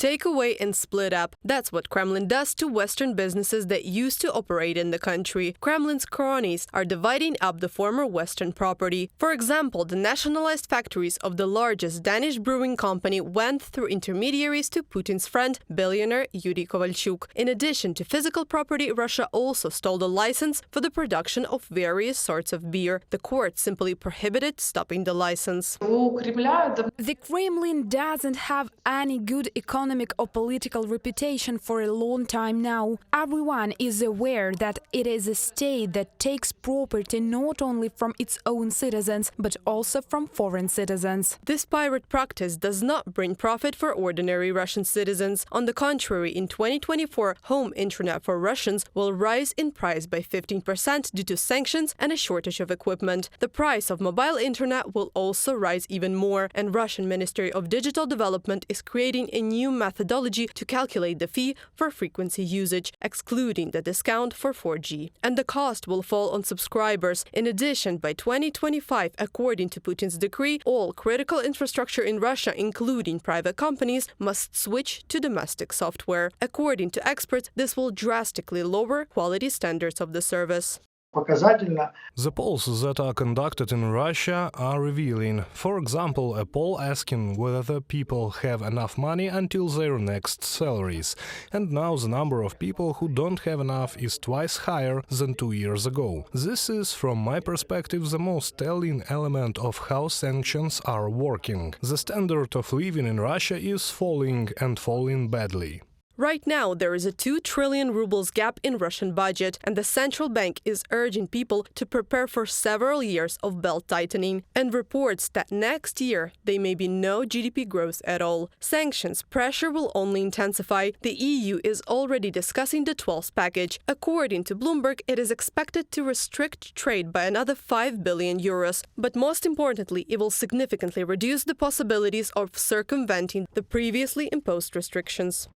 take away and split up. That's what Kremlin does to Western businesses that used to operate in the country. Kremlin's cronies are dividing up the former Western property. For example, the nationalized factories of the largest Danish brewing company went through intermediaries to Putin's friend, billionaire Yuri Kovalchuk. In addition to physical property, Russia also stole the license for the production of various sorts of beer. The court simply prohibited stopping the license. The Kremlin doesn't have any good economic or political reputation for a long time now. Everyone is aware that it is a state that takes property not only from its own citizens, but also from foreign citizens. This pirate practice does not bring profit for ordinary Russian citizens. On the contrary, in 2024, home internet for Russians will rise in price by 15% due to sanctions and a shortage of equipment. The price of mobile internet will also rise even more, and Russian Ministry of Digital Development is creating a new methodology to calculate the fee for frequency usage, excluding the discount for 4G. And the cost will fall on subscribers. In addition, by 2025, according to Putin's decree, all critical infrastructure in Russia, including private companies, must switch to domestic software. According to experts, this will drastically lower quality standards of the service. The polls that are conducted in Russia are revealing. For example, a poll asking whether people have enough money until their next salaries. And now the number of people who don't have enough is twice higher than 2 years ago. This is, from my perspective, the most telling element of how sanctions are working. The standard of living in Russia is falling, and falling badly. Right now, there is a 2 trillion rubles gap in Russian budget, and the central bank is urging people to prepare for several years of belt-tightening, and reports that next year there may be no GDP growth at all. Sanctions pressure will only intensify. The EU is already discussing the 12th package. According to Bloomberg, it is expected to restrict trade by another 5 billion euros. But most importantly, it will significantly reduce the possibilities of circumventing the previously imposed restrictions.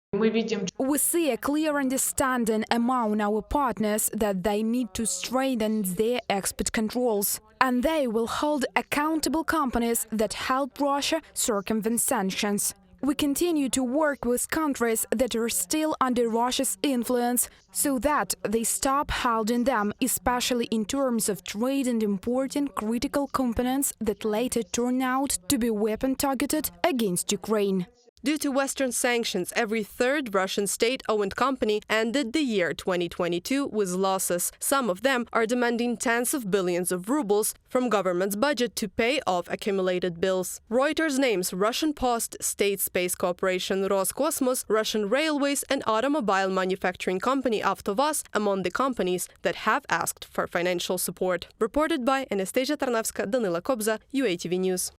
We see a clear understanding among our partners that they need to strengthen their export controls, and they will hold accountable companies that help Russia circumvent sanctions. We continue to work with countries that are still under Russia's influence so that they stop holding them, especially in terms of trade and importing critical components that later turn out to be weapons targeted against Ukraine. Due to Western sanctions, every third Russian state-owned company ended the year 2022 with losses. Some of them are demanding tens of billions of rubles from government's budget to pay off accumulated bills. Reuters names Russian Post, State Space Corporation Roscosmos, Russian Railways and automobile manufacturing company Avtovaz among the companies that have asked for financial support. Reported by Anastasia Tarnavska, Danila Kobza, UATV News.